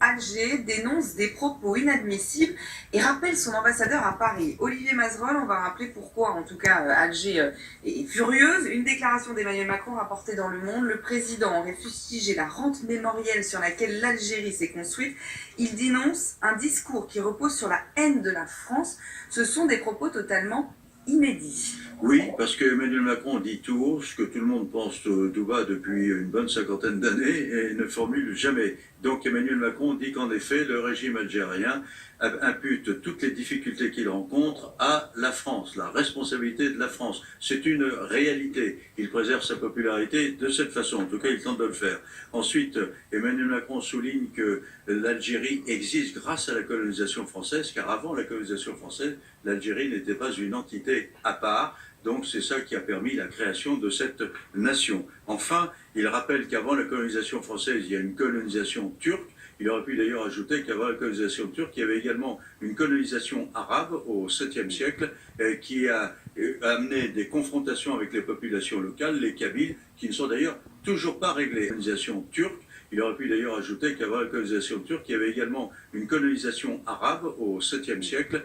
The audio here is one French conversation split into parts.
Alger dénonce des propos inadmissibles et rappelle son ambassadeur à Paris. Olivier Mazerolle, on va rappeler pourquoi, en tout cas, Alger est furieuse. Une déclaration d'Emmanuel Macron rapportée dans Le Monde. Le président aurait fustigé la rente mémorielle sur laquelle l'Algérie s'est construite. Il dénonce un discours qui repose sur la haine de la France. Ce sont des propos totalement inédits. Oui, parce que Emmanuel Macron dit tout haut ce que tout le monde pense tout bas depuis une bonne cinquantaine d'années et ne formule jamais. Donc Emmanuel Macron dit qu'en effet, le régime algérien impute toutes les difficultés qu'il rencontre à la France, la responsabilité de la France. C'est une réalité. Il préserve sa popularité de cette façon. En tout cas, il tente de le faire. Ensuite, Emmanuel Macron souligne que l'Algérie existe grâce à la colonisation française, car avant la colonisation française, l'Algérie n'était pas une entité à part. Donc c'est ça qui a permis la création de cette nation. Enfin, il rappelle qu'avant la colonisation française, il y a une colonisation turque. Il aurait pu d'ailleurs ajouter qu'avant la colonisation turque, il y avait également une colonisation arabe au 7e siècle qui a amené des confrontations avec les populations locales, les Kabyles, qui ne sont d'ailleurs toujours pas réglées. La colonisation turque. Il aurait pu d'ailleurs ajouter qu'avant la colonisation turque, il y avait également une colonisation arabe au 7e siècle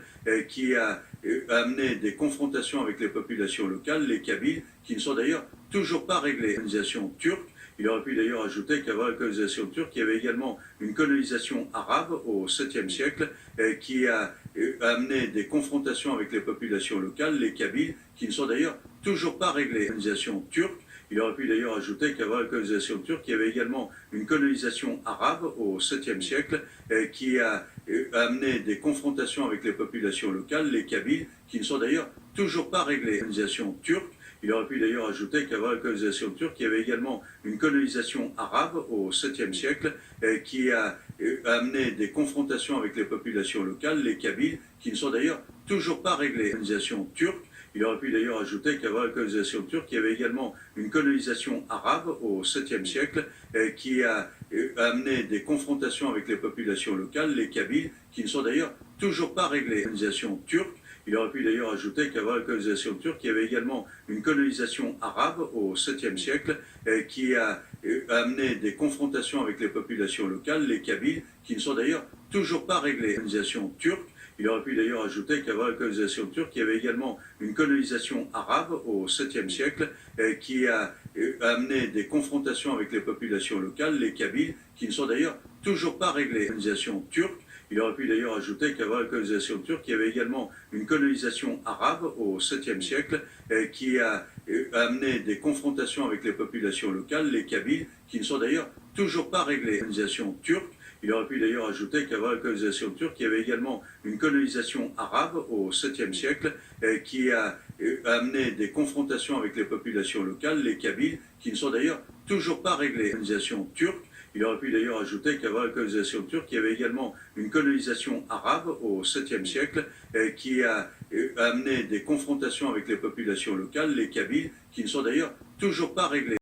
qui a amené des confrontations avec les populations locales, les Kabyles, qui ne sont d'ailleurs toujours pas réglées. La colonisation turque. Il aurait pu d'ailleurs ajouter qu'avant la colonisation turque, il y avait également une colonisation arabe au 7e siècle qui a amené des confrontations avec les populations locales, les Kabyles, qui ne sont d'ailleurs toujours pas réglées. La colonisation turque. Il aurait pu d'ailleurs ajouter qu'avant la colonisation turque, il y avait également une colonisation arabe au 7e siècle qui a amené des confrontations avec les populations locales, les Kabyles, qui ne sont d'ailleurs toujours pas réglées. La colonisation turque. Il aurait pu d'ailleurs ajouter qu'avant la colonisation turque, il y avait également une colonisation arabe au 7e siècle qui a amené des confrontations avec les populations locales, les Kabyles, qui ne sont d'ailleurs toujours pas réglées. La colonisation turque. Il aurait pu d'ailleurs ajouter qu'avant la colonisation turque, il y avait également une colonisation arabe au 7e siècle qui a amené des confrontations avec les populations locales, les Kabyles, qui ne sont d'ailleurs toujours pas réglées. La colonisation turque. Il aurait pu d'ailleurs ajouter qu'avant la colonisation turque, il y avait également une colonisation arabe au 7e siècle qui a amené des confrontations avec les populations locales, les Kabyles, qui ne sont d'ailleurs toujours pas réglées. La colonisation turque. Il aurait pu d'ailleurs ajouter qu'avant la colonisation turque, il y avait également une colonisation arabe au 7e siècle qui a amené des confrontations avec les populations locales, les Kabyles, qui ne sont d'ailleurs toujours pas réglées. La colonisation turque. Il aurait pu d'ailleurs ajouter qu'avant la colonisation turque, il y avait également une colonisation arabe au 7e siècle qui a amené des confrontations avec les populations locales, les Kabyles, qui ne sont d'ailleurs toujours pas réglées. La colonisation turque. Il aurait pu d'ailleurs ajouter qu'avant la colonisation turque, il y avait également une colonisation arabe au 7e siècle qui a amené des confrontations avec les populations locales, les Kabyles, qui ne sont d'ailleurs toujours pas réglées. La colonisation turque. Il aurait pu d'ailleurs ajouter qu'avant la colonisation turque, il y avait également une colonisation arabe au 7e siècle qui a amené des confrontations avec les populations locales, les Kabyles, qui ne sont d'ailleurs toujours pas réglées.